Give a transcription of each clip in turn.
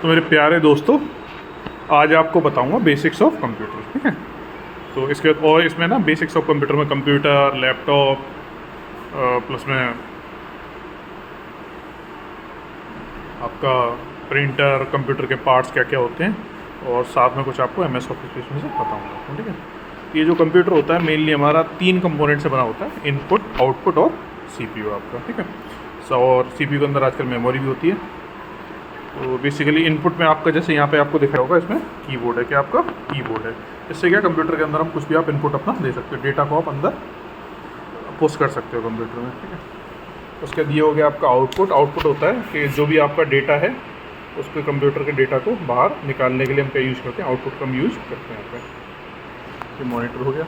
तो मेरे प्यारे दोस्तों, आज आपको बताऊंगा बेसिक्स ऑफ कंप्यूटर। ठीक है, तो इसके और इसमें ना बेसिक्स ऑफ कंप्यूटर में कंप्यूटर, लैपटॉप, प्लस में आपका प्रिंटर, कंप्यूटर के पार्ट्स क्या क्या होते हैं, और साथ में कुछ आपको MS ऑफिस में से बताऊंगा। ठीक है, ये जो कंप्यूटर होता है मेनली हमारा 3 कंपोनेंट से बना होता है, इनपुट, आउटपुट और CPU आपका। ठीक है, और CPU के अंदर आजकल मेमोरी भी होती है। तो बेसिकली इनपुट में आपका जैसे यहाँ पे आपको दिख रहा होगा, इसमें कीबोर्ड है, क्या आपका कीबोर्ड है। इससे क्या कंप्यूटर के अंदर हम कुछ भी आप इनपुट अपना दे सकते हो, डेटा को आप अंदर पुश कर सकते हो कंप्यूटर में। ठीक है, उसके दिए हो गया आपका आउटपुट। आउटपुट होता है कि जो भी आपका डेटा है उसको कंप्यूटर के डेटा को बाहर निकालने के लिए हम क्या यूज़ करते हैं, आउटपुट का हम यूज़ करते हैं। यहाँ पे ये मॉनिटर हो गया,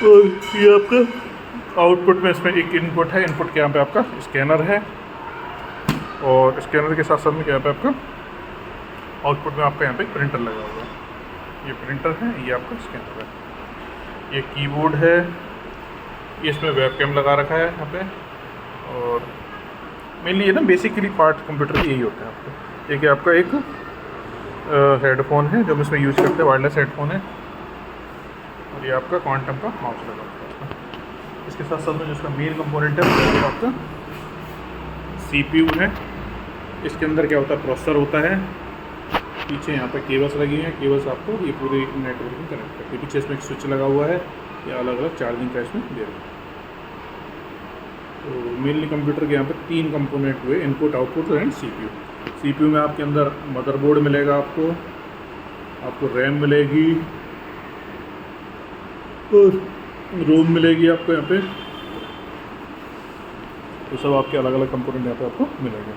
और ये आपका आउटपुट में इसमें एक इनपुट है। इनपुट के यहाँ पे आपका स्कैनर है, और स्कैनर के साथ साथ में क्या पे आपका आउटपुट में आपका यहाँ पे प्रिंटर लगा हुआ है। ये प्रिंटर है, ये आपका स्कैनर है। ये कीबोर्ड है, ये इसमें वेबकैम लगा रखा है यहाँ पे। और मेनली ये ना बेसिकली पार्ट कंप्यूटर के यही होते हैं आपको। एक आपका एक हेडफोन है जो हम इसमें यूज़ करते हैं, वायरलेस हेडफोन है। और ये आपका क्वांटम का माउस लगा हुआ है। इसके साथ साथ में जो इसका मेन कंपोनेंट है वो आपका CPU है। इसके अंदर क्या होता है, प्रोसेसर होता है। पीछे यहाँ पे केबल्स लगी हैं, केबल्स आपको ये पूरे नेटवर्क में कनेक्ट करते हैं। पीछे इसमें एक स्विच लगा हुआ है, ये अलग अलग चार्जिंग का इसमें दे रहा है। तो मेनली कंप्यूटर के यहाँ पे 3 कंपोनेंट हुए, इनपुट, आउटपुट एंड CPU में आपके अंदर मदरबोर्ड मिलेगा, आपको रैम मिलेगी, और रोम मिलेगी आपको यहाँ पे। तो सब आपके अलग अलग कंपोनेंट यहाँ पे आपको मिलेंगे।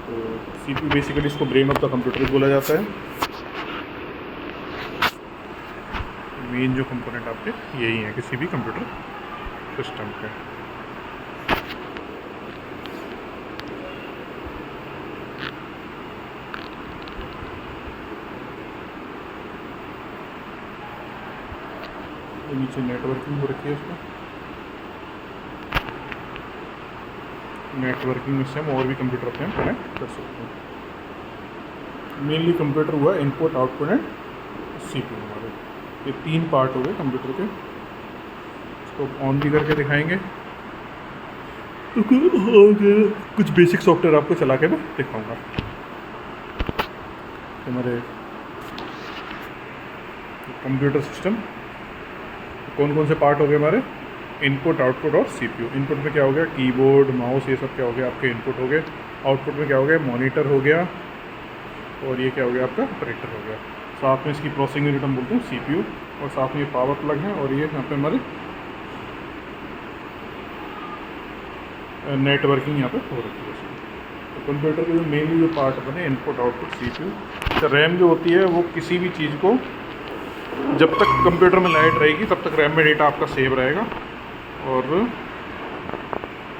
तो CPU बेसिकली इसको ब्रेन ऑफ द कंप्यूटर भी बोला जाता है। मेन जो कंपोनेंट आपके यही है किसी भी कंप्यूटर सिस्टम के। नीचे नेटवर्किंग हो रखी है इसमें। नेटवर्किंग में से हम और भी कंप्यूटर अपने हम कनेक्ट कर सकते हैं। मेनली कंप्यूटर हुआ इनपुट, आउटपुट एंड CPU हमारे, ये 3 पार्ट हो गए कंप्यूटर के। इसको ऑन भी करके दिखाएंगे, कुछ बेसिक सॉफ्टवेयर आपको चला के मैं दिखाऊंगा। हमारे कंप्यूटर सिस्टम कौन कौन से पार्ट हो गए हमारे, इनपुट, आउटपुट और CPU। इनपुट में क्या हो गया, कीबोर्ड, माउस, ये सब क्या हो गया आपके इनपुट हो गए। आउटपुट में क्या हो गया, मॉनिटर हो गया, और ये क्या हो गया आपका प्रिंटर हो गया। साथ में इसकी प्रोसेसिंग यूनिट हम बोलते हैं CPU, और साथ में ये पावर प्लग है, और ये यहाँ पे हमारे नेटवर्किंग यहाँ पे हो रखी है। तो कंप्यूटर के जो मेनली जो पार्ट बने, इनपुट, आउटपुट, CPU। तो रैम जो होती है वो किसी भी चीज़ को, जब तक कंप्यूटर में लाइट रहेगी तब तक रैम में डेटा आपका सेव रहेगा, और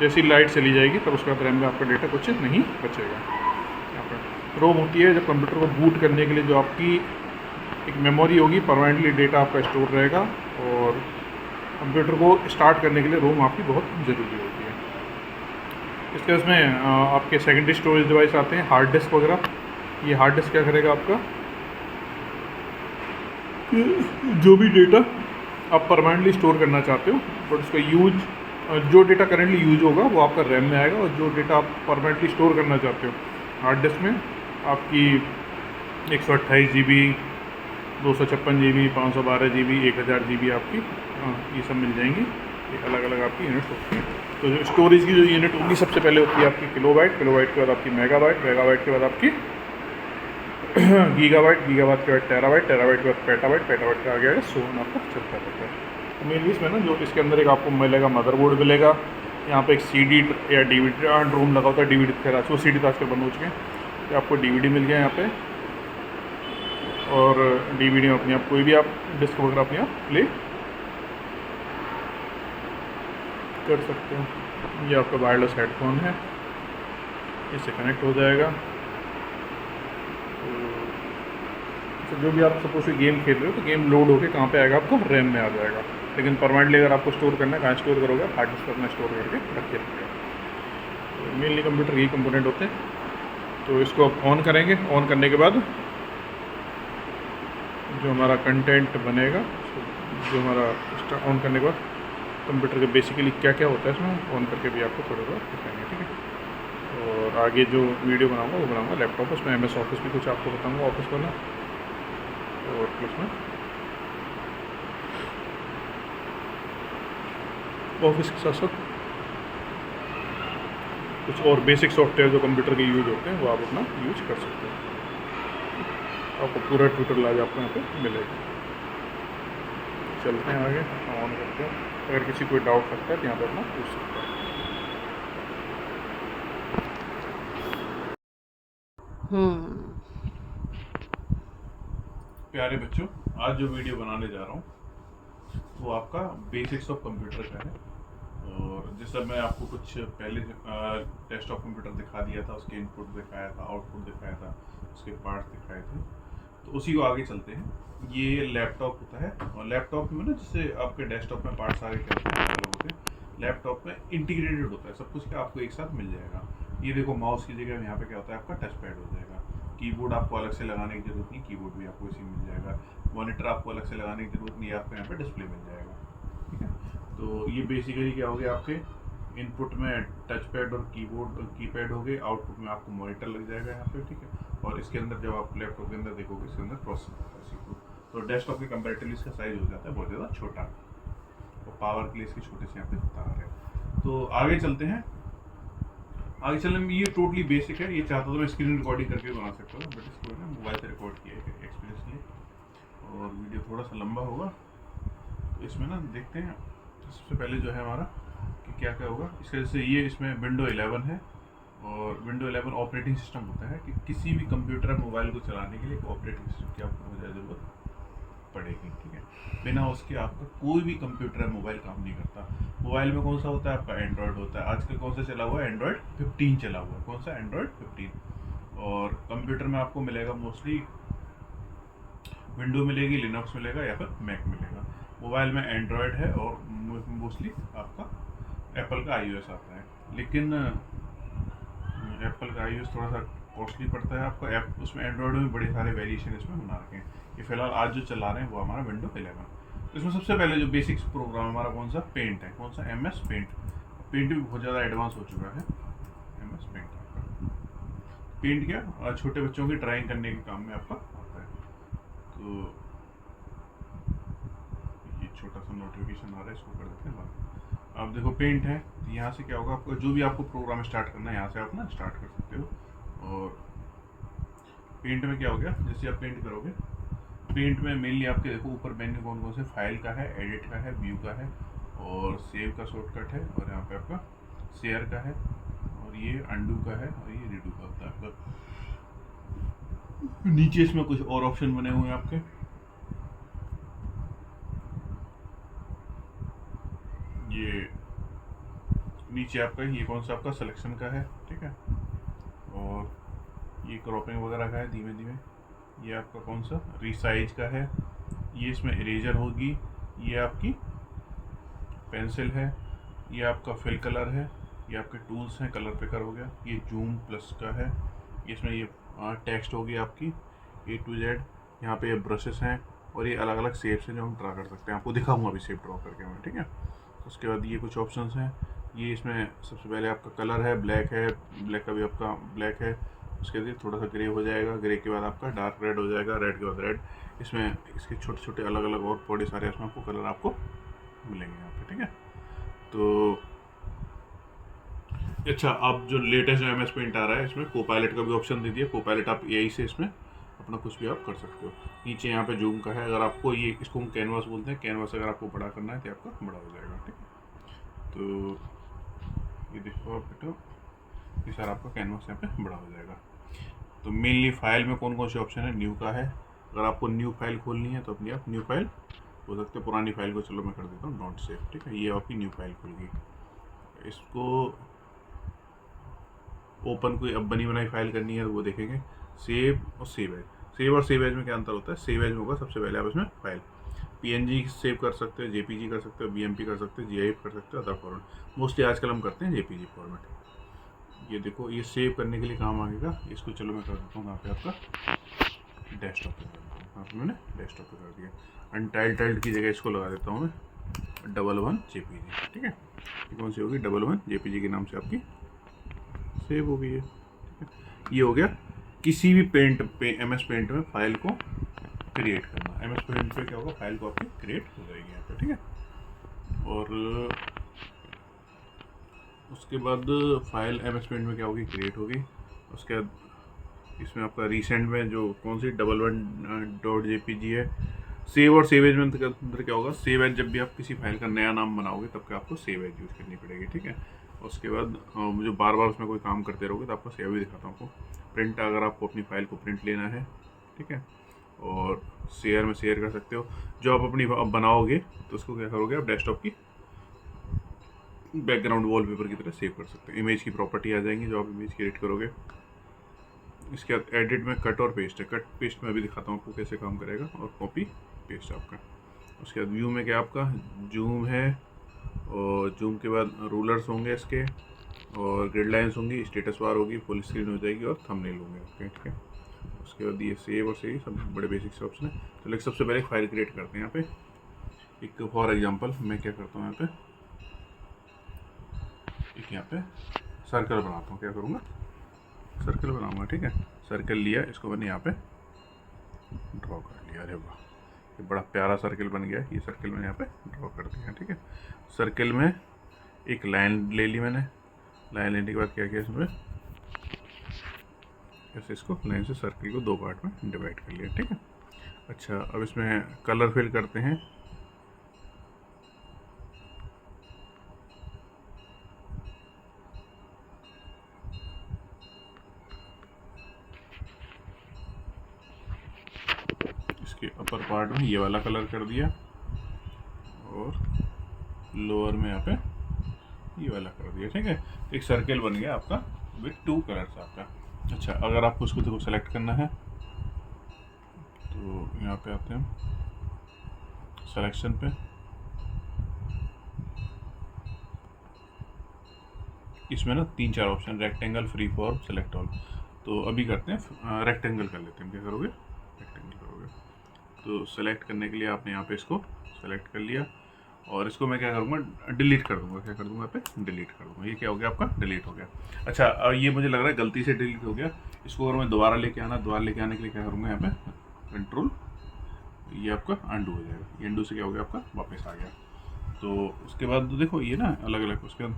जैसी लाइट चली जाएगी तब उसके बाद रैम में आपका डेटा कुछ नहीं बचेगा। यहाँ पर रोम होती है, जब कंप्यूटर को बूट करने के लिए जो आपकी एक मेमोरी होगी, परमानेंटली डेटा आपका स्टोर रहेगा। और कंप्यूटर को स्टार्ट करने के लिए रोम आपकी बहुत ज़रूरी होती है। इसके उसमें आपके सेकेंडरी स्टोरेज डिवाइस आते हैं, हार्ड डिस्क वगैरह। ये हार्ड डिस्क क्या करेगा आपका, जो भी डेटा आप परमानेंटली स्टोर करना चाहते हो, बट उसका यूज, जो डेटा करेंटली यूज होगा वो आपका रैम में आएगा, और जो डेटा आप परमानेंटली स्टोर करना चाहते हो हार्ड डिस्क में, आपकी 128 GB, 256 GB, 512 GB, 1000 GB आपकी ये सब मिल जाएंगी। ये अलग अलग आपकी यूनिट्स होती हैं। तो जो स्टोरेज की जो यूनिट होगी सबसे पहले होती है आपकी किलोबाइट, किलोबाइट के बाद आपकी मेगाबाइट, मेगाबाइट के बाद आपकी गीगाबाइट, गीगाबाइट के बाद टेराबाइट, टेराबाइट के बाद पेटाबाइट, पेटाबाइट का आ गया 100 आपका चलता रहता है। मेनली इसमें ना जो इसके अंदर एक आपको मिलेगा मदरबोर्ड मिलेगा, यहाँ पे एक CD या DVD रोम लगा होता है। DVD खैर वो CD तो आजकल बंद हो चुके हैं, तो आपको DVD मिल गया यहाँ पे, और DVD में अपने आप कोई भी आप डिस्क वगैरह अपने आप प्ले कर सकते हो। ये आपका वायरलेस हेडफोन है, इससे कनेक्ट हो जाएगा। तो जो भी आप सपोज गेम खेल रहे हो, तो गेम लोड होकर कहाँ पे आएगा, आपको रैम में आ जाएगा। लेकिन परमानेंटली अगर आपको स्टोर करना है, कहाँ स्टोर करोगे, हार्ड डिस्क पर अपना स्टोर करके रखिए। तो मेनली कंप्यूटर यही कंपोनेंट होते हैं। तो इसको अब ऑन करेंगे। ऑन करने के बाद जो हमारा कंटेंट बनेगा, जो हमारा ऑन करने के बाद कंप्यूटर के बेसिकली क्या क्या होता है इसमें ऑन करके भी आपको थोड़ा बहुत दिखाएंगे, ठीक है। और आगे जो वीडियो बनाऊंगा वो बनाऊंगा लैपटॉप, उसमें MS ऑफिस भी कुछ आपको बताऊंगा ऑफिस वाला, और प्लस में ऑफिस के साथ साथ कुछ और बेसिक सॉफ्टवेयर जो कंप्यूटर के यूज होते हैं वो आप अपना यूज कर सकते हैं। आपको पूरा ट्यूटोरियल आज आपको यहाँ पे मिलेगा। चलते हैं आगे, ऑन करते हैं। अगर किसी कोई डाउट लगता है तो यहाँ पर अपना पूछ सकता है। प्यारे बच्चों, आज जो वीडियो बनाने जा रहा हूँ वो आपका बेसिक्स ऑफ कंप्यूटर का है। और जैसा मैं आपको कुछ पहले डेस्कटॉप कंप्यूटर दिखा दिया था, उसके इनपुट दिखाया था, आउटपुट दिखाया था, उसके पार्ट्स दिखाए थे, तो उसी को आगे चलते हैं। ये लैपटॉप होता है, और लैपटॉप में ना जैसे आपके डेस्कटॉप में पार्ट सारे क्या होते हैं, लैपटॉप में इंटीग्रेटेड होता है सब कुछ, क्या आपको एक साथ मिल जाएगा। ये देखो, माउस की जगह यहाँ पे क्या होता है, आपका टच पैड हो जाएगा। कीबोर्ड आपको अलग से लगाने की जरूरत नहीं, कीबोर्ड भी आपको इसी मिल जाएगा। मॉनिटर आपको अलग से लगाने की जरूरत नहीं है, आपको यहाँ पे डिस्प्ले मिल जाएगा, ठीक है। तो ये बेसिकली क्या हो गया, आपके इनपुट में टच पैड और कीपैड हो गए, आउटपुट में आपको मॉनिटर लग जाएगा यहाँ पे, ठीक है। और इसके अंदर जब आप लैपटॉप के अंदर देखोगे, इसके अंदर प्रोसेसर, तो डेस्कटॉप के कंपैरेटिवली इसका साइज हो जाता है बहुत ज़्यादा छोटा, और पावर के लिए इसके छोटे से यहाँ पे तार है। तो आगे चलते हैं। आगे चलने में ये टोटली बेसिक है। ये चाहता तो मैं स्क्रीन रिकॉर्डिंग करके बना सकता हूँ, बट इसको ना मोबाइल से रिकॉर्ड किया है एक्सपीरियंसली, और वीडियो थोड़ा सा लंबा होगा। तो इसमें ना देखते हैं सबसे पहले जो है हमारा कि क्या क्या होगा इसका। जैसे ये इसमें विंडो 11 है, और विंडो 11 ऑपरेटिंग सिस्टम होता है कि किसी भी कंप्यूटर मोबाइल को चलाने के लिए एक ऑपरेटिंग सिस्टम की आपको ज़रूरत पड़ेगी, ठीक है। बिना उसके आपका कोई भी कंप्यूटर मोबाइल काम नहीं करता। मोबाइल में कौन सा होता है, आपका एंड्रॉयड होता है। आजकल कौन सा चला हुआ है, एंड्रॉयड 15 चला हुआ है। कौन सा, एंड्रॉयड 15। और कंप्यूटर में आपको मिलेगा मोस्टली विंडो मिलेगी, लिनक्स मिलेगा, या फिर मैक मिलेगा। मोबाइल में एंड्रॉयड है, और मोस्टली आपका एप्पल का iOS आता है। लेकिन एप्पल का iOS थोड़ा सा कॉस्टली पड़ता है आपको। उसमें एंड्रॉयड में बड़े सारे वेरिएशन इसमें बना रखे हैं। ये फिलहाल आज जो चला रहे हैं वो हमारा विंडो 11। तो इसमें सबसे पहले जो बेसिक्स प्रोग्राम हमारा कौन सा, पेंट है। कौन सा, MS पेंट। पेंट भी बहुत ज़्यादा एडवांस हो चुका है, MS पेंट। पेंट क्या, छोटे बच्चों की ड्राइंग करने के काम में आपका आता है। तो ये छोटा सा नोटिफिकेशन आ रहा है, इसको कर देते हैं बंद। अब देखो पेंट है, तो यहाँ से क्या होगा, आपको जो भी आपको प्रोग्राम स्टार्ट करना है यहाँ से आप ना स्टार्ट कर सकते हो। और पेंट में क्या हो गया, जैसे आप पेंट करोगे, पेंट में मेनली आपके देखो ऊपर मेन्यू कौन कौन से, फाइल का है, एडिट का है, व्यू का है, और सेव का शॉर्टकट है, और यहाँ पे आपका शेयर का है, और ये अंडू का है, और ये रिडू का होता है आपका। नीचे इसमें कुछ और ऑप्शन बने हुए हैं आपके। ये नीचे आपका ये कौन सा, आपका सिलेक्शन का है, ठीक है। और ये क्रॉपिंग वगैरह का है धीमे धीमे। ये आपका कौन सा, रिसाइज का है। ये इसमें इरेजर होगी। ये आपकी पेंसिल है। ये आपका फिल कलर है। ये आपके टूल्स हैं, कलर पिकर हो गया। ये जूम प्लस का है। इसमें ये टेक्स्ट होगी आपकी A to Z। यहाँ पे ये ब्रशेस हैं, और ये अलग अलग शेप्स हैं जो हम ड्रा कर सकते हैं। आपको दिखाऊंगा अभी शेप ड्रॉ करके मैं, ठीक है। उसके बाद ये कुछ ऑप्शंस हैं। ये इसमें सबसे पहले आपका कलर है, ब्लैक है, ब्लैक का भी आपका ब्लैक है। उसके बाद थोड़ा सा ग्रे हो जाएगा, ग्रे के बाद आपका डार्क रेड हो जाएगा, रेड के बाद रेड। इसमें इसके छोटे छोटे अलग अलग और बड़े सारे इसमें आपको कलर आपको मिलेंगे यहाँ पे, ठीक है। तो अच्छा, अब जो लेटेस्ट MS पेंट आ रहा है इसमें कोपायलट का भी ऑप्शन दे दिया। कोपायलट आप AI से इसमें अपना कुछ भी आप कर सकते हो। नीचे यहाँ पे जूम का है। अगर आपको ये, इसको हम कैनवास बोलते हैं, कैनवास अगर आपको बड़ा करना है तो आपका बड़ा हो जाएगा, ठीक है। तो ये देखो आप बेटा, ये सारा आपका कैनवास यहाँ पे बड़ा हो जाएगा। तो मेनली फाइल में कौन कौन से ऑप्शन है, न्यू का है। अगर आपको न्यू फाइल खोलनी है तो अपनी आप न्यू फाइल हो सकते हैं। पुरानी फाइल को चलो मैं कर देता हूँ नॉट सेव, ठीक है। ये आपकी न्यू फाइल खुल गई। इसको ओपन कोई अब बनी बनाई फाइल करनी है तो वो देखेंगे। सेव और सेव एज। सेव और सेव एज में क्या अंतर होता है, सेव एज में होगा सबसे पहले आप इसमें फाइल PNG सेव कर सकते हैं, JPG कर सकते हो, BMP कर सकते हैं, GIF कर सकते हो, अदर फॉर्मेट। मोस्टली आजकल हम करते हैं JPG फॉर्मेट। ये देखो, ये सेव करने के लिए काम आएगा। इसको चलो मैं कर देता हूँ यहाँ पे आपका डेस्कटॉप पे कर देता हूँ। यहाँ पे मैंने डेस्कटॉप पे कर दिया। अनटाइल्ड की जगह इसको लगा देता हूँ मैं 11 JPG। ठीक है, ये कौन सी होगी? 11 JPG के नाम से आपकी सेव हो गई है। ठीक है, ये हो गया किसी भी पेंट पे, MS पेंट में फाइल को क्रिएट करना। MS पेंट पे क्या होगा, फाइल को आपकी क्रिएट हो जाएगी यहाँ पे। ठीक है, और उसके बाद फाइल MS पेंट में क्या होगी, क्रिएट होगी। उसके बाद इसमें आपका रिसेंट में जो कौन सी 11.jpg है, सेव और सेव एज में अंदर क्या होगा, सेव एज जब भी आप किसी फाइल का नया नाम बनाओगे तब क्या आपको सेव एज यूज़ करनी पड़ेगी। ठीक है, उसके बाद जो बार बार उसमें कोई काम करते रहोगे तो आपको सेव भी दिखाता हूँ आपको। प्रिंट, अगर आपको अपनी फाइल को प्रिंट लेना है, ठीक है, और शेयर में शेयर कर सकते हो। जो आप अपनी बनाओगे तो उसको क्या करोगे, आप डेस्कटॉप की बैकग्राउंड वॉलपेपर की तरह सेव कर सकते हो। इमेज की प्रॉपर्टी आ जाएंगी जो आप इमेज क्रिएट करोगे। इसके बाद एडिट में कट और पेस्ट है। कट पेस्ट में अभी दिखाता हूँ आपको कैसे काम करेगा, और कॉपी पेस्ट आपका। उसके बाद व्यू में क्या आपका जूम है, और जूम के बाद रूलर्स होंगे इसके, और ग्रिड लाइन्स होंगी, स्टेटस बार होगी, फुल स्क्रीन हो जाएगी, और थंबनेल होंगे आपके। ठीक है, उसके बाद ये सेव और सेव सब बड़े बेसिक से ऑप्शन है। तो लेकिन सबसे पहले एक फाइल क्रिएट करते हैं यहाँ पे। एक फॉर एग्जांपल मैं क्या करता हूँ यहाँ पे, एक यहाँ पे सर्कल बनाता हूँ। क्या करूँगा, सर्कल बनाऊँगा। ठीक है, सर्कल लिया, इसको मैंने यहाँ पे ड्रॉ कर लिया। अरे वाह, ये बड़ा प्यारा सर्कल बन गया। ये सर्कल मैंने यहाँ पे ड्रॉ कर दिया। ठीक है, सर्कल में एक लाइन ले ली मैंने। लाइन लेने के बाद क्या किया, इसमें ऐसे इसको लाइन से सर्कल को 2 पार्ट में डिवाइड कर लिया। ठीक है, अच्छा, अब इसमें कलर फिल करते हैं। इसके अपर पार्ट में ये वाला कलर कर दिया, और लोअर में यहाँ पे ये वाला कर दिया। ठीक है, तो एक सर्कल बन गया आपका विथ 2 कलर्स आपका। अच्छा, अगर आपको उसको देखो सेलेक्ट करना है तो यहाँ पे आते हैं सिलेक्शन पे। इसमें ना 3-4 option, rectangle, free form, select all. तो अभी करते हैं रेक्टेंगल कर लेते हैं। क्या करोगे, रेक्टेंगल करोगे। तो सेलेक्ट करने के लिए आपने यहाँ पे इसको सेलेक्ट कर लिया, और इसको मैं क्या करूँगा, डिलीट कर दूँगा। क्या कर दूँगा, यहाँ पे डिलीट कर दूँगा। ये क्या हो गया, आपका डिलीट हो गया। अच्छा, ये मुझे लग रहा है गलती से डिलीट हो गया। इसको अगर मैं दोबारा लेके आने के लिए क्या करूँगा, यहाँ पे कंट्रोल, ये आपका अंडू हो जाएगा। ये अंडू से क्या हो गया, आपका वापस आ गया। तो उसके बाद देखो ये ना अलग अलग, उसके बाद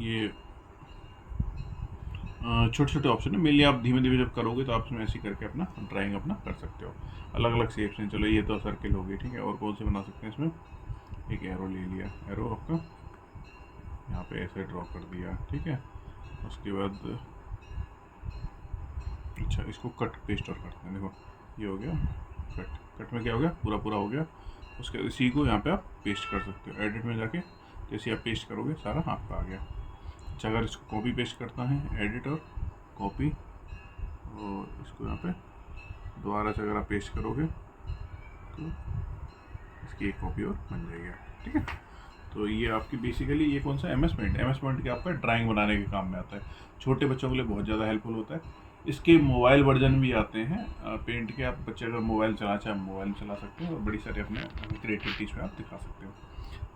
ये छोटे छोटे ऑप्शन है। मेनली आप धीमे धीमे जब करोगे तो आप इसमें ऐसे करके अपना ड्राइंग अपना कर सकते हो। अलग अलग शेप्स हैं। चलो ये तो सर्किल हो गई। ठीक है, और कौन से बना सकते हैं इसमें, एक एरो ले लिया, एरो आपका यहाँ पे ऐसे ड्रॉ कर दिया। ठीक है, उसके बाद अच्छा, इसको कट पेस्ट और करते हैं। देखो ये हो गया कट। कट में क्या हो गया, पूरा पूरा हो गया। उसके इसी को यहाँ पे आप पेस्ट कर सकते हो। एडिट में जाके जैसे आप पेस्ट करोगे सारा आपका आ गया। अच्छा, अगर इसको कॉपी पेस्ट करता है, एडिट और कॉपी, और इसको यहाँ पे दोबारा से अगर आप पेस्ट करोगे तो इसकी एक कॉपी और बन जाएगी। ठीक है, तो ये आपकी बेसिकली ये कौन सा MS पेंट के आपका ड्राइंग बनाने के काम में आता है। छोटे बच्चों के लिए बहुत ज़्यादा हेल्पफुल होता है। इसके मोबाइल वर्जन भी आते हैं पेंट के। आप बच्चे अगर मोबाइल चला चाहे मोबाइल चला सकते हो, और बड़ी सारी अपने क्रिएटिविटीज़ में आप दिखा सकते हो।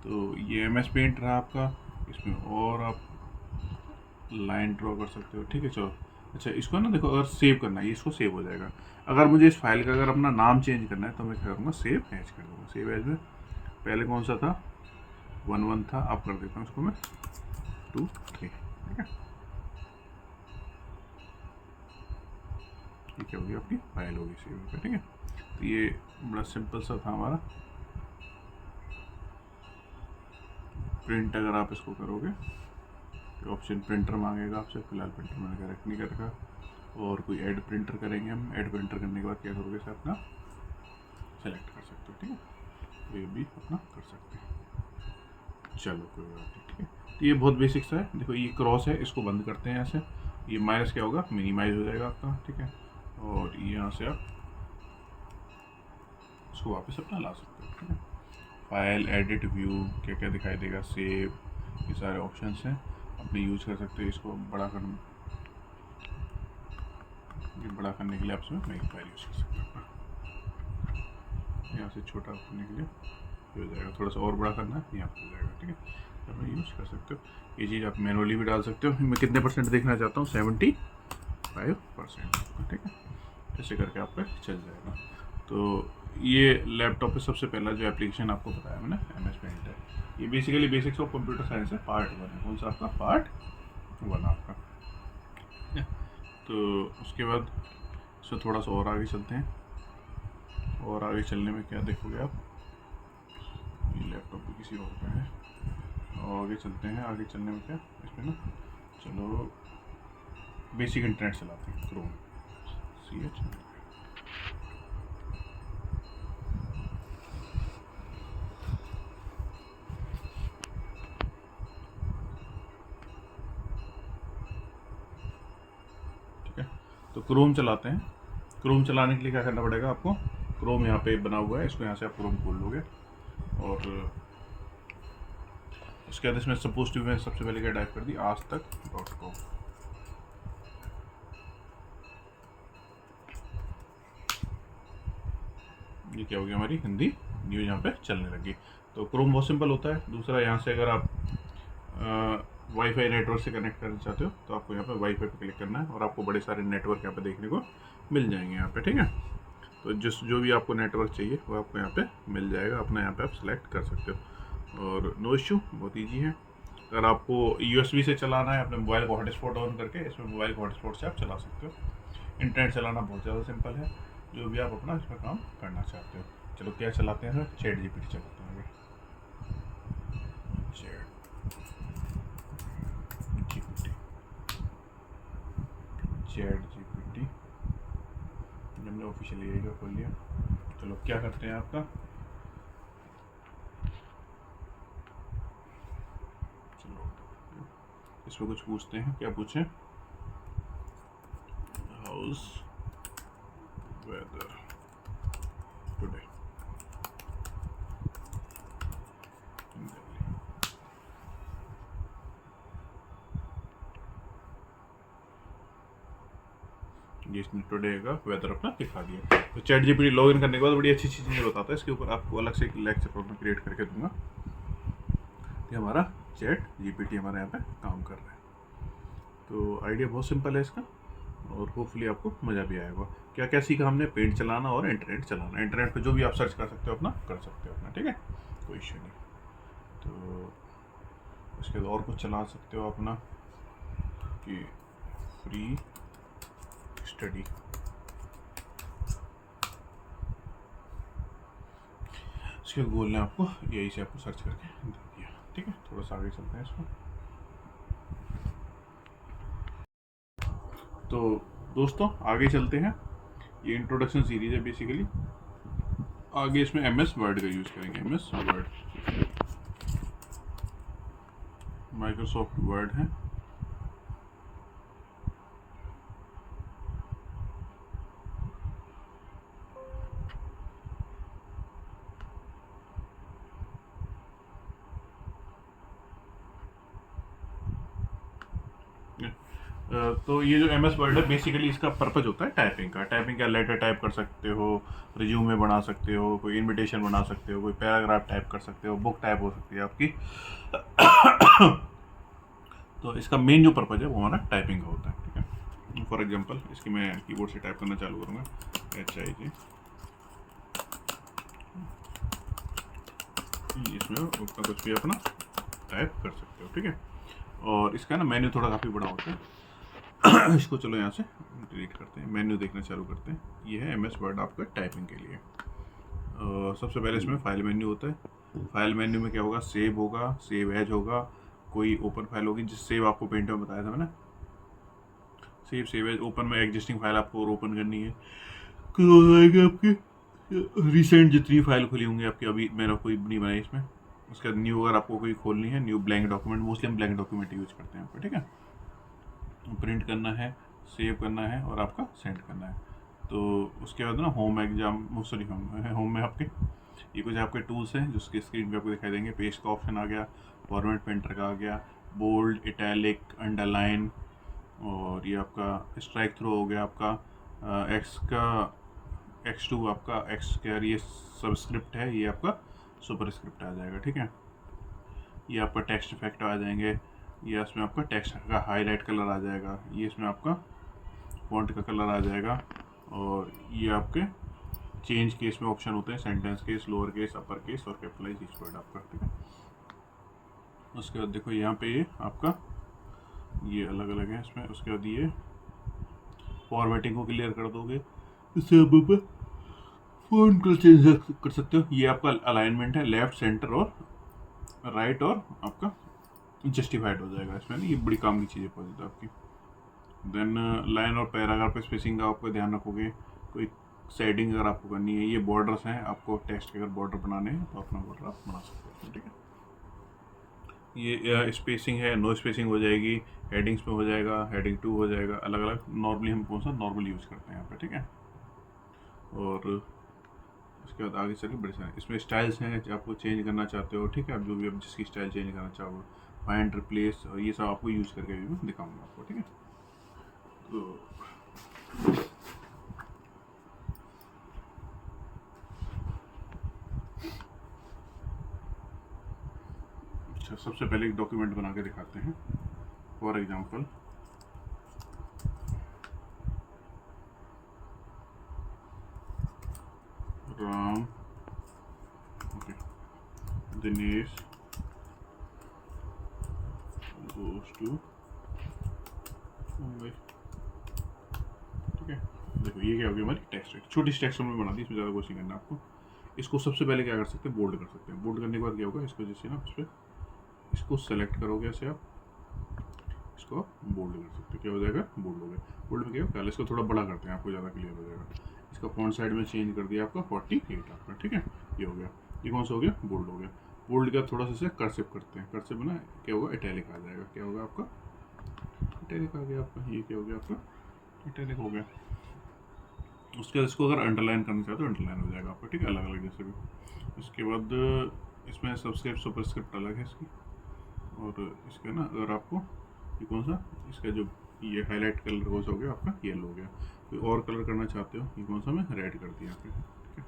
तो ये MS पेंट रहा आपका। इसमें और आप लाइन ड्रॉ कर सकते हो। ठीक है, चलो। अच्छा, इसको ना देखो, अगर सेव करना है इसको सेव हो जाएगा। अगर मुझे इस फाइल का अगर अपना नाम चेंज करना है तो मैं क्या करूँगा, सेव एज कर दूँगा। सेव एज में पहले कौन सा था, 1 था, अब कर देता हूँ इसको मैं 2 3। ठीक है, ये क्या होगी, आपकी फाइल होगी सेव पे। ठीक है, तो ये बड़ा सिंपल सा था हमारा प्रिंट। अगर आप इसको करोगे तो ऑप्शन प्रिंटर मांगेगा आपसे। फिलहाल प्रिंटर मैंने करेक्ट नहीं कर रखा। और कोई ऐड प्रिंटर करेंगे हम। ऐड प्रिंटर करने के बाद क्या करोगे, इसे अपना सेलेक्ट कर सकते हो। ठीक है, ये भी अपना कर सकते हैं। चलो कोई बात नहीं। ठीक है, तो ये बहुत बेसिक सा है। देखो ये क्रॉस है, इसको बंद करते हैं ऐसे। ये माइनस क्या होगा, मिनिमाइज हो जाएगा आपका। ठीक है, और यहाँ से आप इसको वापस अपना ला सकते हो। ठीक है, फाइल, एडिट, व्यू, क्या क्या दिखाई देगा, सेव, ये सारे ऑप्शंस हैं। अपने यूज कर सकते हो। इसको बड़ा करने के लिए आप इसमें नई फाइल यूज कर सकते हो। यहाँ से छोटा करने के लिए हो जाएगा, थोड़ा सा और बड़ा करना है यहाँ पर हो जाएगा, ठीक है। तो आप यूज कर सकते हो। ये चीज़ आप मैनुअली भी डाल सकते हो। मैं कितने परसेंट देखना चाहता हूँ, 75%, ठीक है। ऐसे करके आपका चल जाएगा। तो ये लैपटॉप पे सबसे पहला जो एप्लीकेशन आपको बताया मैंने, MS पेंट है। ये basically basics of computer science है, पार्ट 1 है। कौन सा आपका? पार्ट 1 आपका। तो उसके बाद इसको थोड़ा सा और आगे चलते हैं। और आगे चलने में क्या देखोगे आप, ये लैपटॉप भी किसी और का है। और आगे चलते हैं। आगे चलने में क्या इसमें ना, चलो बेसिक इंटरनेट चलाते हैं, क्रोम CH। ठीक है, तो क्रोम चलाते हैं। क्रोम चलाने के लिए क्या करना पड़ेगा आपको, क्रोम यहाँ पे बना हुआ है, इसको यहाँ से आप क्रोम खोल लोगे। और उसके बाद इसमें सपोज टू मैं सबसे पहले क्या टाइप कर दी, aajtak.com। ये क्या हो गया, हमारी हिंदी न्यूज़ यहाँ पे चलने लगी। तो क्रोम बहुत सिंपल होता है। दूसरा, यहाँ से अगर आप वाईफाई नेटवर्क से कनेक्ट करना चाहते हो तो आपको यहाँ पे वाईफाई पे क्लिक करना है और आपको बड़े सारे नेटवर्क यहाँ पे देखने को मिल जाएंगे यहाँ पे, ठीक है। तो जो भी आपको नेटवर्क चाहिए वो आपको यहाँ पे मिल जाएगा, अपना यहाँ पे आप सिलेक्ट कर सकते हो। और नो इशू, बहुत ईजी है। अगर आपको USB से चलाना है अपने मोबाइल को हॉटस्पॉट ऑन करके, इसमें मोबाइल को हॉटस्पॉट से आप चला सकते हो। इंटरनेट चलाना बहुत ज़्यादा सिंपल है, जो भी आप अपना इसमें काम करना चाहते हो। चलो क्या चलाते हैं, ChatGPT चलाते हैं। ChatGPT हमने ऑफिशियली यही का खोल लिया। चलो क्या करते हैं आपका, चलो इसमें कुछ पूछते हैं। क्या पूछें, हाउस वेदर टुडे। ये इसने टुडे का वेदर अपना दिखा दिया। तो ChatGPT लॉगिन करने के बाद बड़ी अच्छी चीज़ें बताता है। इसके ऊपर आपको अलग से एक लेक्चर मैं क्रिएट करके दूंगा। ये हमारा ChatGPT हमारे यहाँ पे काम कर रहा है। तो आइडिया बहुत सिंपल है इसका, और होपफुली आपको मज़ा भी आएगा। क्या क्या सीखा हमने, पेंट चलाना और इंटरनेट चलाना। इंटरनेट पे जो भी आप सर्च कर सकते हो अपना कर सकते हो अपना, ठीक है, कोई इश्यू नहीं। तो उसके बाद और कुछ चला सकते हो अपना कि फ्री स्टडी। इसके बाद बोलना है आपको, यही से आपको सर्च करके दिया, ठीक है। थोड़ा सा आगे चलते हैं इसको। तो दोस्तों आगे चलते हैं। ये इंट्रोडक्शन सीरीज है बेसिकली। आगे इसमें MS वर्ड का यूज़ करेंगे। MS वर्ड, माइक्रोसॉफ्ट वर्ड है। तो ये जो MS वर्ड है बेसिकली इसका पर्पज होता है टाइपिंग का। टाइपिंग का लेटर टाइप कर सकते हो, रिज्यूमे बना सकते हो, कोई इनविटेशन बना सकते हो, कोई पैराग्राफ टाइप कर सकते हो, बुक टाइप हो सकती है आपकी। तो इसका मेन जो पर्पज है वो हमारा टाइपिंग का होता है, ठीक है। फॉर एग्जांपल इसकी मैं कीबोर्ड से टाइप करना चालू करूँगा, HIG। इसमें उतना कुछ भी अपना टाइप कर सकते हो, ठीक है। और इसका ना मेन्यू थोड़ा काफ़ी बड़ा होता है। इसको चलो यहाँ से डिलीट करते हैं, मेन्यू देखना चालू करते हैं। ये है MS वर्ड आपका टाइपिंग के लिए। सबसे पहले इसमें फाइल मेन्यू होता है। फाइल मेन्यू में क्या होगा, सेव होगा, सेव एज होगा, कोई ओपन फाइल होगी, जिस सेव आपको पेंट में बताया था मैंने, सेव एज। ओपन में एग्जिस्टिंग फाइल आपको और ओपन करनी है, आपकी रिसेंट जितनी फाइल खुली होंगी आपकी, अभी मैंने कोई नहीं बनाई इसमें। उसके बाद न्यू अगर आपको कोई खोलनी है, न्यू ब्लैंक डॉक्यूमेंट, मोस्टली हम ब्लैंक डॉक्यूमेंट यूज करते हैं आपको, ठीक है। प्रिंट करना है, सेव करना है और आपका सेंड करना है। तो उसके बाद ना होम में आपके ये कुछ आपके टूल्स हैं जो उसके स्क्रीन पे आपको दिखाई देंगे। पेज का ऑप्शन आ गया, फॉर्मेट पेंटर का आ गया, बोल्ड, इटैलिक, अंडरलाइन, और ये आपका स्ट्राइक थ्रो हो गया आपका एक्स का x2 आपका एक्स क्या ये सबस्क्रिप्ट है, ये आपका सुपर स्क्रिप्ट आ जाएगा। ठीक है, ये आपका टेक्स्ट इफेक्ट आ जाएंगे, ये इसमें आपका टेक्स्ट का हाईलाइट कलर आ जाएगा, ये इसमें आपका फॉन्ट का कलर आ जाएगा, और ये आपके चेंज केस में ऑप्शन होते हैं, sentence case, lower case, upper case और कैपिटलाइज ईच वर्ड आपका। ठीक है, उसके बाद देखो यहाँ पे ये आपका ये अलग अलग है इसमें। उसके बाद ये फॉर्मेटिंग को क्लियर कर दोगे, इससे आप फॉन्ट कलर चेंज कर सकते हो। ये आपका अलाइनमेंट है, लेफ्ट, सेंटर और राइट, और आपका जस्टिफाइड हो जाएगा इसमें ना, ये बड़ी काम की चीज़ें पहुँच जाती है आपकी। देन लाइन और पैराग्राफ पे स्पेसिंग का आपको ध्यान रखोगे, कोई सेटिंग अगर आपको करनी है। ये बॉर्डर्स हैं, आपको टेक्स्ट के अगर बॉर्डर बनाने हैं तो अपना बॉर्डर आप बना सकते हो। ठीक है, ये स्पेसिंग है, नो स्पेसिंग हो जाएगी, हेडिंग्स में हो जाएगा, हेडिंग 2 हो जाएगा, अलग अलग। नॉर्मली हम कौन सा नॉर्मल यूज़ करते हैं यहाँ पे। ठीक है, और उसके बाद आगे चलिए बड़े सारे इसमें स्टाइल्स हैं, आपको चेंज करना चाहते हो। ठीक है, आप जो भी आप जिसकी स्टाइल चेंज करना चाहो, फाइंड, रिप्लेस, और ये सब आपको यूज़ करके भी मैं दिखाऊंगा आपको। ठीक है, तो अच्छा, सबसे पहले एक डॉक्यूमेंट बना के दिखाते हैं। For example Ram, okay, Dinesh goes to Mumbai. ठीक है, देखो ये क्या हो गया, हमारी टेक्स्ट छोटी सी टेक्स्ट हमने बना दी, इसमें ज़्यादा कुछ नहीं करना आपको। इसको सबसे पहले क्या कर सकते हैं, बोल्ड कर सकते हैं। बोल्ड करने के बाद क्या होगा, इसको जैसे ना इस पर इसको सेलेक्ट करोगे ऐसे आप, इसको बोल्ड कर सकते हो, क्या हो जाएगा, बोल्ड हो गया। बोल्ड में क्या होगा, पहले इसको थोड़ा बड़ा करते हैं, आपको ज़्यादा क्लियर हो जाएगा। इसका फॉन्ट साइड में चेंज कर दिया आपका 48 आपका। ठीक है, ये हो गया, ये कौन सा हो गया, बोल्ड हो गया। बोल्ड का थोड़ा सा इसे कर्सिव करते हैं, कर्सिव में ना क्या होगा, इटैलिक आ जाएगा। क्या होगा आपका, इटैलिक आ गया आपका। ये क्या हो गया आपका, इटैलिक हो गया। उसके बाद इसको अगर अंडरलाइन करना चाहो तो अंडरलाइन हो जाएगा आपका। ठीक है, अलग अलग जैसे भी। इसके बाद इसमें सबस्क्रिप्ट सुपरस्क्रिप्ट अलग है इसकी, और इसका ना अगर आपको ये कौन सा, इसका जो ये हाईलाइट कलर कौन सा हो गया आपका, येलो हो गया। कोई और कलर करना चाहते हो, ये कौन सा मैं रेड कर दिया आपके। ठीक है,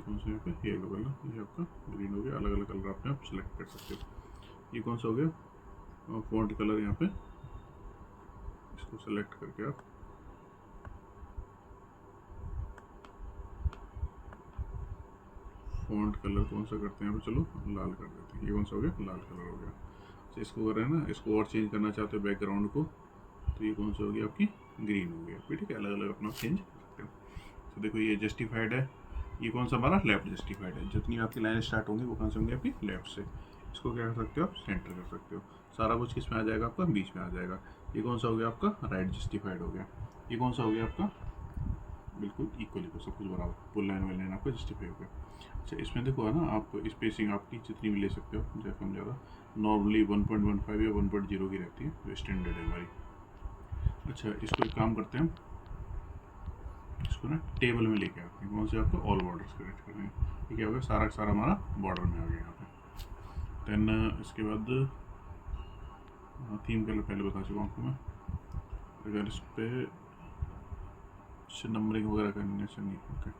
कौन सा यहाँ पे येलो कलर, ये आपका ग्रीन हो गया। अलग अलग कलर आपने आप सेलेक्ट कर सकते हो। ये कौन सा हो गया, फॉन्ट कलर, यहाँ पे इसको सेलेक्ट करके आप फॉन्ट कलर कौन सा करते हैं, चलो लाल कर देते हैं। ये कौन सा हो गया, लाल कलर हो गया। तो इसको कर रहे हैं ना, इसको और चेंज करना चाहते हो बैकग्राउंड को, तो ये कौन सा हो गया आपकी, ग्रीन हो गया। ठीक है, अलग अलग अपना चेंज कर सकते हो। तो देखो ये जस्टिफाइड है, ये कौन सा हमारा लेफ्ट जस्टिफाइड है। जितनी आपकी लाइन स्टार्ट होंगी वो कौन से होंगी आपकी, लेफ्ट से। इसको क्या कर सकते हो आप, सेंटर कर सकते हो। सारा कुछ किस में आ जाएगा आपका, बीच में आ जाएगा। ये कौन सा हो गया आपका, राइट जस्टिफाइड हो गया। ये कौन सा हो गया आपका, बिल्कुल इक्वली को सब कुछ बराबर, फुल लाइन वाली लाइन आपका जस्टिफाई हो गया। अच्छा, इसमें देखो है ना, आप स्पेसिंग आपकी जितनी भी ले सकते हो, ज़्यादा कम ज़्यादा। नॉर्मली 1.15 या 1.0 की रहती है, जो स्टैंडर्ड है हमारी। अच्छा, इसको एक काम करते हैं, इसको ना टेबल में लेके आते हैं। कौन से आपको, ऑल बॉर्डर्स करेक्ट कर रहे हैं। ये क्या हो गया, सारा का सारा हमारा बॉर्डर में आ गया यहाँ पे। देन इसके बाद थीम कलर पहले बता चुका हूँ आपको मैं। अगर इस पर नंबरिंग वगैरह करने से नहीं, ओके,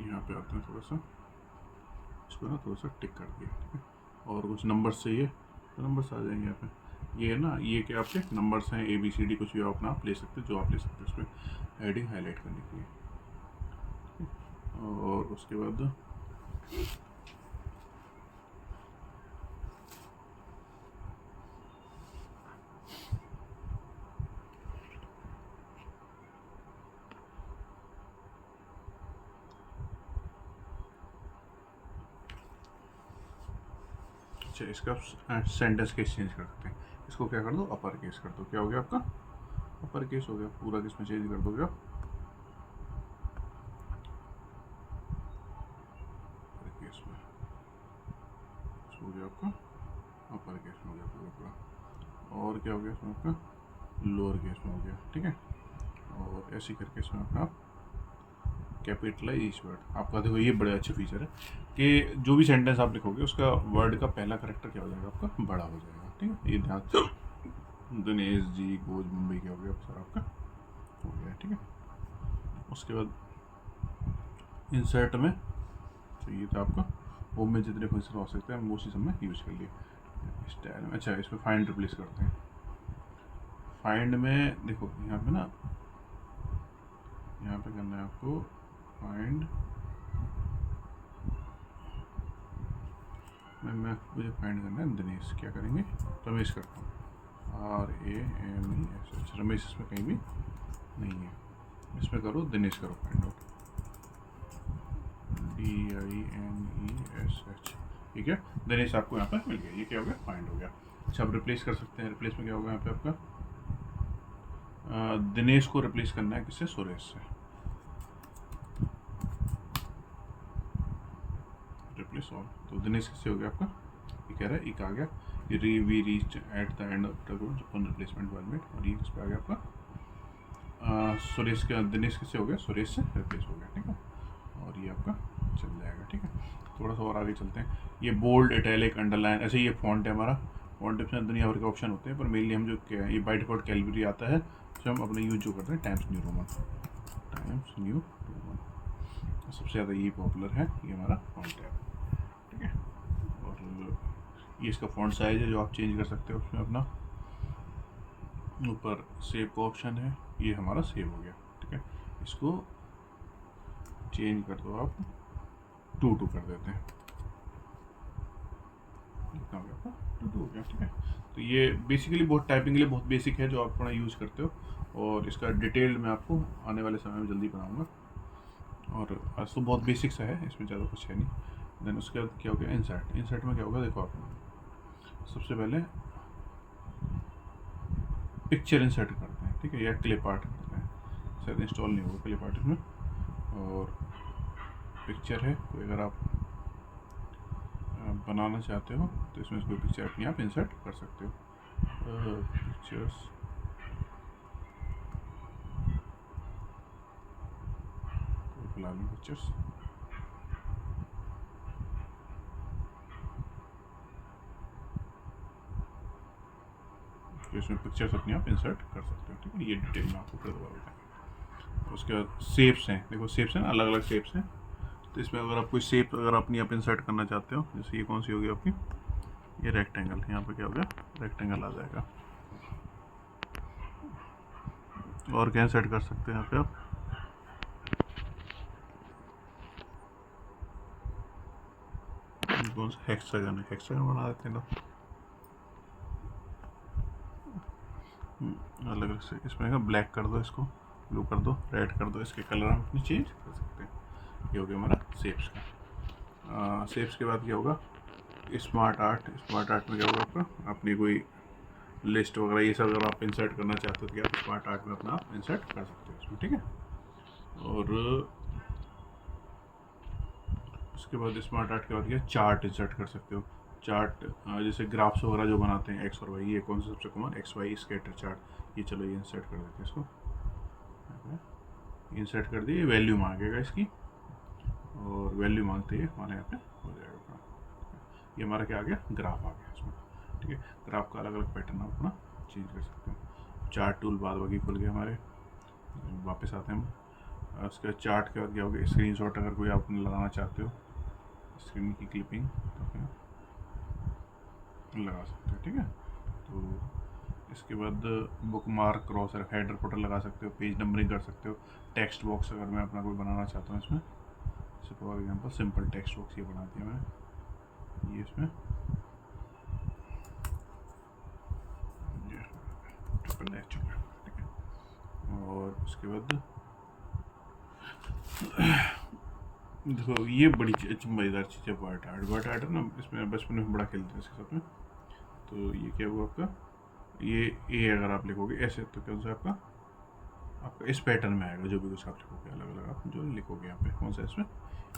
यहाँ पे आते हैं थोड़ा सा, इसको ना थोड़ा सा टिक कर दिया। ठीक है, और कुछ नंबर्स चाहिए तो नंबर्स आ जाएंगे यहाँ पे। ये है ना, ये क्या आपके नंबर्स हैं, ABCD, कुछ भी अपना आप ले सकते हो, जो आप ले सकते हो इस पर हेडिंग हाईलाइट करने के लिए। और उसके बाद अच्छा, इसका सेंटेंस केस चेंज कर सकते हैं। इसको क्या कर दो, अपर केस कर दो। क्या हो गया आपका, अपर केस हो गया। पूरा किस में चेंज कर दोगे आप, अपर केस में हो गया आपका, अपर केस में हो गया पूरा पूरा। और क्या हो गया इसमें आपका, लोअर केस में हो गया। ठीक है, और ऐसे करके इसमें अपना कैपिटलाइज वर्ड आपका। देखो ये बड़े अच्छे फीचर है कि जो भी सेंटेंस आप लिखोगे उसका वर्ड का पहला करेक्टर क्या हो जाएगा, आपका बड़ा हो जाएगा। ठीक है, ये ध्यान से। दिनेश जी गोज मुंबई क्या हो गया सर, आपका हो गया। ठीक है, उसके बाद इंसर्ट में चाहिए था आपका होम में जितने फंक्शन हो सकते हैं हम उसी समय यूज कर लिए स्टाइल में। अच्छा, इसमें फाइंड रिप्लेस करते हैं। फाइंड में देखो यहाँ पे ना, यहाँ पे करना है आपको फाइंड, मैं मुझे फाइंड करना है दिनेश, क्या करेंगे रमेश करता हूँ, RAMES। रमेश इसमें कहीं भी नहीं है, इसमें करो दिनेश करो फाइंड आउट, DINESH। ठीक है, दिनेश आपको यहाँ पर मिल गया। ये क्या हो गया, फाइंड हो गया। अच्छा, आप रिप्लेस कर सकते हैं। रिप्लेस में क्या होगा यहाँ पे आपका दिनेश को रिप्लेस करना है किससे, सुरेश से। रिप्लेस ऑल, तो दिनेश किससे हो गया आपका, ये कह रहा है एक आ गया, ये we reach at the end of the replacement while, और ये किस पे आ गया आपका सुरेश का, दिनेश किससे हो गया, सुरेश से रिप्लेस हो गया। ठीक है, और ये आपका चल जाएगा। ठीक है, थोड़ा सा और आगे चलते हैं। ये बोल्ड, इटैलिक, अंडरलाइन, ऐसे ये फॉन्ट है हमारा। फॉन्ट में दुनिया भर के ऑप्शन होते हैं, पर मेनली हम जो ये बाय डिफॉल्ट कैलगरी आता है, जो हम अपने यूज जो करते हैं times new Roman, times new Roman सबसे ज़्यादा ये पॉपुलर है, ये हमारा फॉन्ट है। ठीक है, और ये इसका फॉन्ट साइज है जो आप चेंज कर सकते हो उसमें अपना। ऊपर सेव का ऑप्शन है, ये हमारा सेव हो गया। ठीक है, इसको चेंज कर दो आप, 2 कर देते हैं, इतना हो गया, 2 हो गया। ठीक है, तो ये बेसिकली बहुत टाइपिंग के लिए बहुत बेसिक है जो आप अपना यूज़ करते हो, और इसका डिटेल्ड मैं आपको आने वाले समय में जल्दी बनाऊंगा। और आज तो बहुत बेसिक सा है, इसमें ज़्यादा कुछ है नहीं। देन उसके बाद क्या हो गया, इंसर्ट। इंसर्ट में क्या होगा, देखो आप सबसे पहले पिक्चर इंसर्ट करते हैं। ठीक है, या क्लिप आर्ट करते हैं, शायद इंस्टॉल नहीं होगा क्लिप आर्ट इसमें। और पिक्चर है, कोई अगर आप बनाना चाहते हो तो इसमें कोई पिक्चर अपने आप इंसर्ट कर सकते हो। पिक्चर्स, बुला लूँ पिक्चर्स, तो इसमें पिक्चर्स अपने आप इंसर्ट कर सकते हो। ठीक है, ये डिटेल में आपको फिर दोबारा बताएंगे। उसके बाद शेप्स हैं, देखो शेप्स हैं ना, अलग अलग शेप्स हैं। तो इसमें अगर आप कोई शेप अगर अपनी आप इंसर्ट करना चाहते हो, जैसे ये कौन सी होगी आपकी, ये रेक्टेंगल, यहाँ पे क्या हो गया, रेक्टेंगल आ जाएगा। और क्या इंसर्ट कर सकते हैं यहाँ पे आप, कौन सा हेक्सागन है, हेक्सागन बना देते हैं ना अलग अलग से। इसमें ब्लैक कर दो, इसको ब्लू कर दो, रेड कर दो, इसके कलर हम अपनी चेंज कर सकते हैं। ये हो गया हमारा शेप्स का। शेप्स के बाद क्या होगा, स्मार्ट आर्ट। स्मार्ट आर्ट में क्या होगा आपका, अपनी कोई लिस्ट वगैरह ये सब अगर आप इंसर्ट करना चाहते हो तो आप स्मार्ट आर्ट में अपना आप इंसर्ट कर सकते हो इसमें। ठीक है, और उसके बाद स्मार्ट आर्ट के बाद क्या, चार्ट इंसर्ट कर सकते हो। चार्ट जैसे ग्राफ्स वगैरह जो बनाते हैं एक्स और वाई, ये कौन सा सबसे common, x y scatter chart. ये चलो ये इंसर्ट कर देते हैं इसको, इंसर्ट कर दिए, वैल्यू मांगेगा इसकी, और वैल्यू मांगते ही हमारे यहाँ पे हो जाएगा। ये हमारा क्या आ गया, ग्राफ आ गया इसमें। ठीक है, ग्राफ का अलग अलग पैटर्न आप अपना चेंज कर सकते हो। चार्ट टूल बाद बाकी खुल गया हमारे, वापस आते हैं हम। उसके चार्ट के बाद क्या हो गया, स्क्रीन शॉट अगर कोई आप लगाना चाहते हो, स्क्रीन की क्लिपिंग तो लगा सकते हो। ठीक है, तो इसके बाद book mark, cross header footer लगा सकते हो, पेज नंबरिंग कर सकते हो। टेक्स्ट बॉक्स अगर मैं अपना कोई बनाना चाहता हूँ इसमें, जैसे for example simple text box ये बना दिया मैंने, ये इसमें ट्रिपल एच। ठीक है, और उसके बाद देखो ये बड़ी मज़ेदार चीज़ है वर्ड आर्ट। वर्ड आर्ट है ना, इसमें बचपन में बड़ा खेलते हैं इसके साथ में। तो ये क्या हुआ आपका, ये ए अगर आप लिखोगे ऐसे तो कौन सा आपका इस पैटर्न में आएगा, जो भी कुछ आप लिखोगे अलग अलग आप जो लिखोगे यहाँ पे कौन सा इसमें,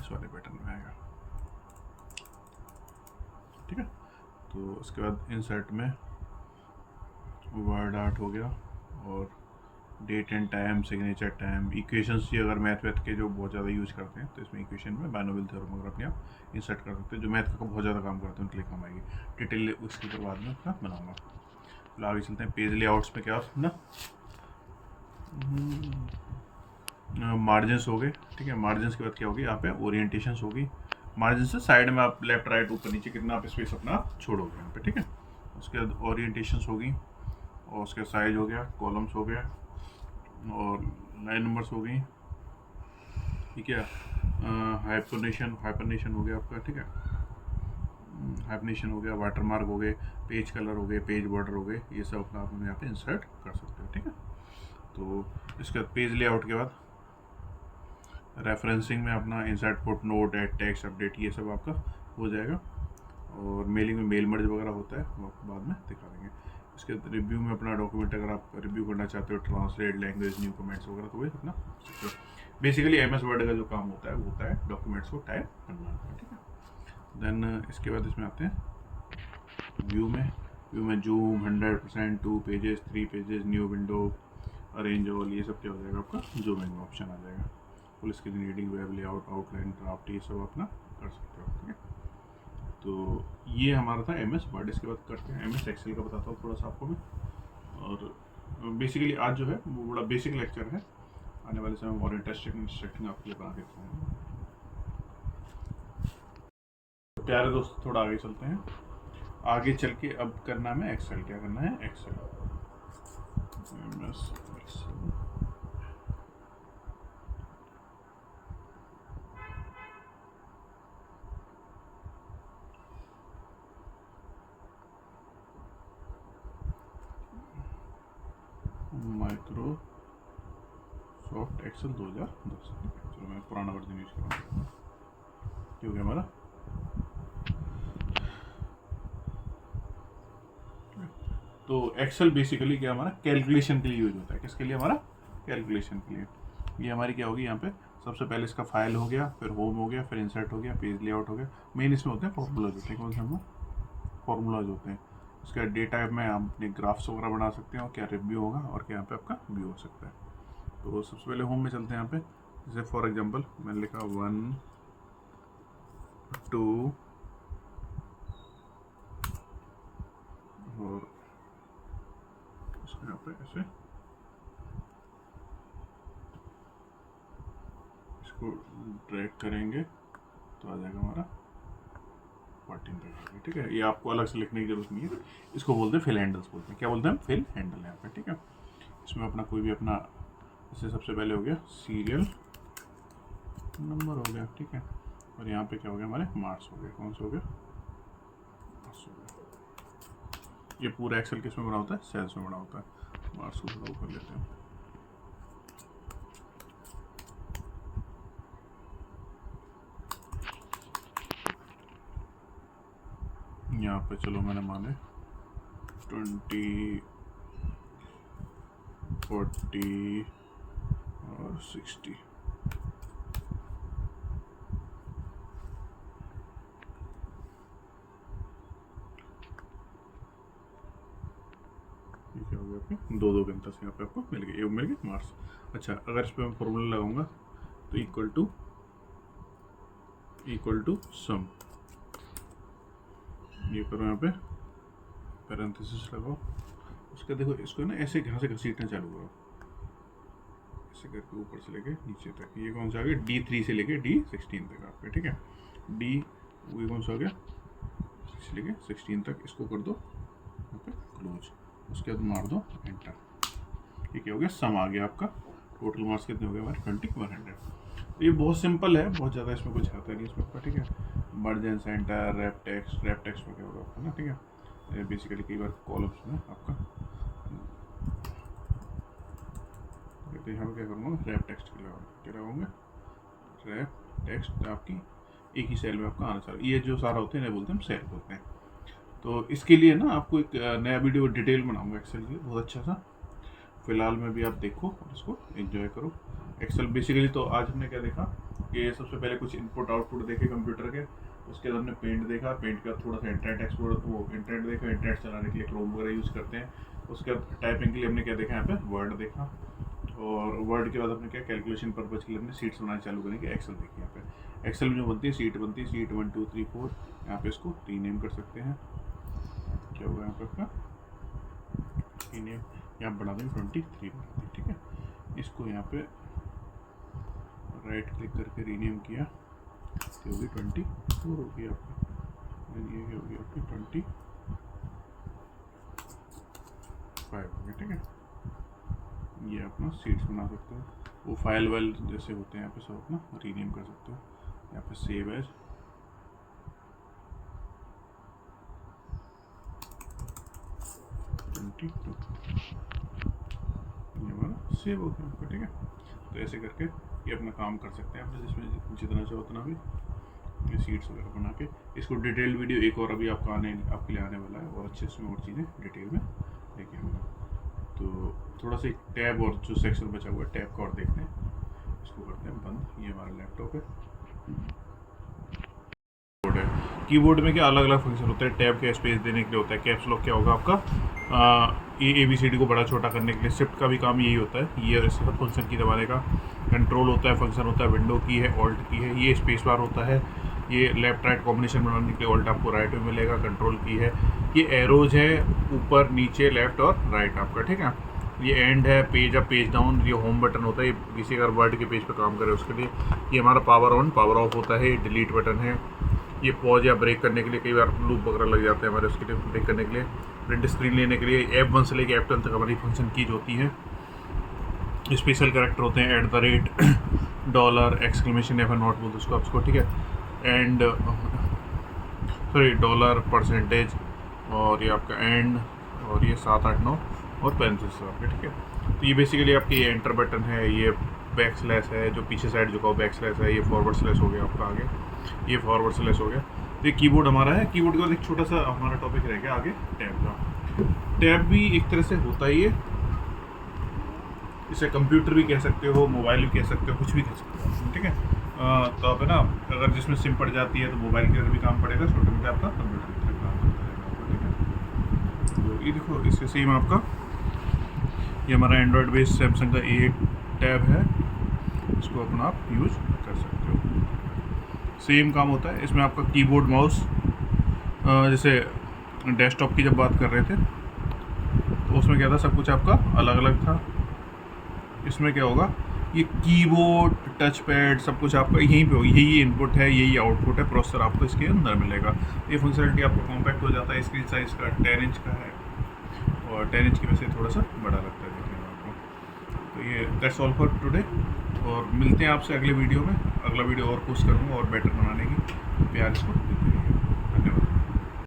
इस वाले पैटर्न में आएगा। ठीक है, तो उसके बाद इंसर्ट में वर्ड आर्ट हो गया, और date and time, signature time, equations ही अगर मैथ के जो बहुत ज़्यादा यूज करते हैं तो इसमें इक्वेशन में बाइनोमियल थ्योरम अगर अपने आप इंसर्ट कर सकते हैं, जो मैथ का बहुत ज़्यादा काम करते हैं उनके लिए काम आएगी। डिटेल उसके ऊपर बाद में अपना बनाऊँगा। तो आगे चलते हैं पेज लेआउट्स में। क्या ना मार्जिनस हो गए, ठीक है। मार्जिनस के बाद क्या होगी यहाँ पे ओरिएंटेशंस होगी। मार्जिन से साइड में आप लेफ्ट राइट ऊपर नीचे कितना आप स्पेस अपना छोड़ोगे यहाँ पे, ठीक है। उसके बाद ओरिएंटेशंस होगी और उसके साइज हो गया, कॉलम्स हो गया और लाइन नंबर्स हो गई, ठीक है। हाइपरनेशन हो गया आपका, ठीक है। हाइपरनेशन हो गया, वाटरमार्क हो गए, पेज कलर हो गए, पेज बॉर्डर हो गए, ये सब अपना आप यहाँ पे इंसर्ट कर सकते हो, ठीक है। तो इसके बाद पेज लेआउट के बाद रेफरेंसिंग में अपना insert footnote, add text, update, ये सब आपका हो जाएगा। और मेलिंग में मेल मर्ज वगैरह होता है, वो आपको बाद में दिखा देंगे। इसके रिव्यू में अपना डॉक्यूमेंट अगर आप रिव्यू करना चाहते हो, ट्रांसलेट लैंग्वेज, न्यू कमेंट्स वगैरह, तो वो अपना बेसिकली MS वर्ड का जो काम होता है वो होता है डॉक्यूमेंट्स को टाइप करना, ठीक है। देन इसके बाद इसमें आते हैं व्यू में zoom 100%, 2 pages, 3 pages, new window, arrange all, ये सब क्या हो जाएगा आपका जूमिंग में ऑप्शन आ जाएगा। Full screen reading, web layout, outline, draft, ये सब अपना कर सकते हो, ठीक है। तो ये हमारा था MS वर्ड। इसके बाद करते हैं MS एक्सेल का, बताता हूँ थोड़ा सा आपको मैं। और बेसिकली आज जो है वो बड़ा बेसिक लेक्चर है, आने वाले समय में और इंटरेस्टिंग आपके लिए बना देता हूँ। तो प्यारे दोस्त थोड़ा आगे चलते हैं। आगे चल के अब करना है एक्सेल, क्या करना है Excel, MS Excel. Microsoft Excel 2010, चलो मैं पुराना वर्जन यूज कर रहा हूँ, क्योंकि हमारा तो एक्सेल बेसिकली क्या हमारा कैलकुलेशन के लिए यूज होता है। किसके लिए? हमारा कैलकुलेशन के लिए। ये हमारी क्या होगी यहाँ पे, सबसे पहले इसका फाइल हो गया, फिर होम हो गया, फिर इंसर्ट हो गया, पेज लेआउट हो गया। मेन इसमें होते हैं फॉर्मूलाज होते हैं, कौन से हम फॉर्मूलाज होते हैं। उसका डेटा में आप अपने ग्राफ्स वगैरह बना सकते हैं, और क्या रिव्यू होगा और क्या यहाँ पे आपका व्यू हो सकता है। तो सबसे पहले होम में चलते हैं। यहाँ पे जैसे फॉर एग्जांपल मैंने लिखा 1 2 और इसको यहाँ पे ऐसे इसको ड्रैग करेंगे तो आ जाएगा हमारा 14 तक, ठीक है। ये आपको अलग से लिखने की जरूरत नहीं है, इसको बोलते हैं फिल हैंडल्स बोलते हैं। क्या बोलते हैं? फिल हैंडल यहाँ पे, ठीक है। इसमें अपना कोई भी अपना, जैसे सबसे पहले हो गया सीरियल नंबर हो गया, ठीक है। और यहाँ पे क्या हो गया हमारे मार्क्स हो गए, कौन सा हो गया मार्क्स हो गया। ये पूरा एक्सेल किस में बना होता है? सेल्स में बना होता है। मार्क्स को थोड़ा ऊपर लेते हैं। यहाँ पे चलो मैंने माने 20 40 और 60। ये क्या हो गया आपके 2 के अंतर से यहाँ पे आपको मिल गया, ये मिल गया मार्क्स। अच्छा, अगर इस पर मैं फॉर्मूला लगाऊंगा तो इक्वल टू सम, ये करो यहाँ पे पैरेंथेसिस लगाओ। उसका देखो, इसको ना ऐसे यहाँ से घसीटना चालू करो, ऐसे करके ऊपर से लेके नीचे तक। ये कौन सा आ गया? D3 से लेके D16 तक आपके, ठीक है। डी ये कौन सा हो गया? 6 से लेके 16 तक। इसको कर दो यहाँ पे क्लोज, उसके बाद मार दो एंटर। ये क्या हो गया? सम आ गया आपका। टोटल मार्क्स कितने हो गए हमारे? 2100। ये बहुत सिंपल है, बहुत ज़्यादा इसमें कुछ आता नहीं इसमें आपका, ठीक है। मर्ज सेंटर, रैप टेक्स्ट में क्या होगा आपका ना, ठीक है। बेसिकली कई बार कॉलम्स में आपका तो यहाँ पर क्या करूँगा, रैप टेक्स्ट क्या लगाऊंगा, रैप टेक्स्ट आपकी एक ही सेल में आपका आना चाहिए। ये जो सारा होते हैं बोलते हैं हम सेल बोलते हैं। तो इसके लिए ना आपको एक नया वीडियो डिटेल बनाऊंगा एक्सेल के लिए, बहुत अच्छा सा। फिलहाल में भी आप देखो और इसको एंजॉय करो। एक्सेल बेसिकली तो आज हमने क्या देखा कि सबसे पहले कुछ इनपुट आउटपुट देखे कंप्यूटर के, उसके बाद हमने पेंट देखा, पेंट का थोड़ा सा इंटरनेट एक्सप्लोर वो इंटरनेट देखा, इंटरनेट चलाने के लिए क्रोम वगैरह यूज़ करते हैं। उसके बाद टाइपिंग के लिए हमने क्या देखा, यहाँ पे वर्ड देखा। और वर्ड के बाद अपने क्या कैलकुलेशन पर्पज के लिए अपने सीट्स बनाना चालू करेंगे। एक्सेल देखिए यहाँ पे एक्सेल में जो बनती है सीट बनती है, सीट 1 2 3 4। यहाँ पे इसको रीनेम कर सकते हैं। क्या होगा यहाँ पे आपका रीनेम, यहाँ बढ़ा देंगे 23 बना दें, ठीक है। इसको यहाँ पे राइट क्लिक करके रीनेम किया, ये होगी 24 होगी आपकी, ये होगी आपकी 25 होगी, ठीक है। ये अपना सीट्स बना सकते हो, वो फाइल वाइल जैसे होते हैं यहाँ पे सब अपना रीनेम कर सकते हो। यहाँ पे सेव एज, ये हमारा सेव हो गया आपका, ठीक है। तो ऐसे करके ये अपना काम कर सकते हैं आपने जिसमें जितना चाहो उतना भी ये सीट्स वगैरह बना के। इसको डिटेल वीडियो एक और अभी आपके लिए आने वाला है, और अच्छे से और चीज़ें डिटेल में लेके आऊँगा। तो थोड़ा सा एक टैब और जो सेक्शन बचा हुआ है टैब का और देखते हैं, इसको करते हैं बंद। ये हमारा लैपटॉप है, कीबोर्ड में क्या अलग अलग फंक्शन होते हैं। टैब के स्पेस देने के लिए होता है, कैप्स लॉक क्या होगा आपका ये ABCD को बड़ा छोटा करने के लिए। शिफ्ट का भी काम यही होता है, ये सब फंक्शन की दबाने का। कंट्रोल होता है, फंक्शन होता है, विंडो की है, ऑल्ट की है। ये स्पेस बार होता है, ये लेफ्ट राइट कॉम्बिनेशन बनाने के लिए ऑल्ट आपको राइट में मिलेगा, कंट्रोल की है। ये एरोज है ऊपर नीचे लेफ्ट और राइट आपका, ठीक है। ये एंड है, पेज अप पेज डाउन। ये होम बटन होता है, ये किसी अगर वर्ड के पेज पे काम करे उसके लिए। ये हमारा पावर ऑन पावर ऑफ होता है। ये डिलीट बटन है। ये पॉज या ब्रेक करने के लिए, कई बार लूप वगैरह लग जाते हैं हमारे, उसके लिए ब्रेक करने के लिए। प्रिंट स्क्रीन लेने के लिए F1 से लेकर F10 तक हमारी फंक्शन कीज होती हैं। स्पेशल कैरेक्टर होते हैं $, डॉलर, एक्सक्लेमेशन या फिर नॉट बोलते उसको आपको, ठीक है। एंड सॉरी डॉलर, परसेंटेज, और ये आपका एंड, और ये 7 8 9 और पेरेंथेसिस आपके, ठीक है। तो ये बेसिकली आपके ये एंटर बटन है, ये बैक स्लैश है, जो पीछे साइड झुकाओ बैक स्लैश है, ये फॉरवर्ड स्लैश हो गया आपका आगे, ये फॉरवर्ड स्लैश हो गया। तो ये कीबोर्ड हमारा है। कीबोर्ड के बाद एक छोटा सा हमारा टॉपिक रह गया आगे टैब का। टैब भी एक तरह से होता ही है, इसे कंप्यूटर भी कह सकते हो, मोबाइल भी कह सकते हो, कुछ भी कह सकते हो, ठीक है। तो आप है ना, अगर जिसमें सिम पड़ जाती है तो मोबाइल की तरह भी काम पड़ेगा, छोटे मोटे आपका कंप्यूटर की तरह काम करता रहेगा, ठीक है। तो ये देखो इसके सेम आपका ये हमारा एंड्रॉयड बेस्ड सैमसंग का A8 टैब है, इसको अपना आप यूज कर सकते हो। सेम काम होता है इसमें आपका कीबोर्ड माउस, जैसे डेस्कटॉप की जब बात कर रहे थे तो उसमें क्या था, सब कुछ आपका अलग अलग था। इसमें क्या होगा, ये कीबोर्ड टच पैड सब कुछ आपका यहीं पे होगा, यही इनपुट है, यही आउटपुट है, प्रोसेसर आपको इसके अंदर मिलेगा। ये फंक्शनलिटी आपको कॉम्पैक्ट हो जाता है। स्क्रीन साइज़ का 10 इंच का है, और 10 इंच की वजह से थोड़ा सा बड़ा लगता है देखने में आपको। तो ये दैट्स ऑल फॉर टुडे, और मिलते हैं आपसे अगले वीडियो में। अगला वीडियो और कोशिश करूँगा और बेटर बनाने की। प्यार इसको देते रहिए।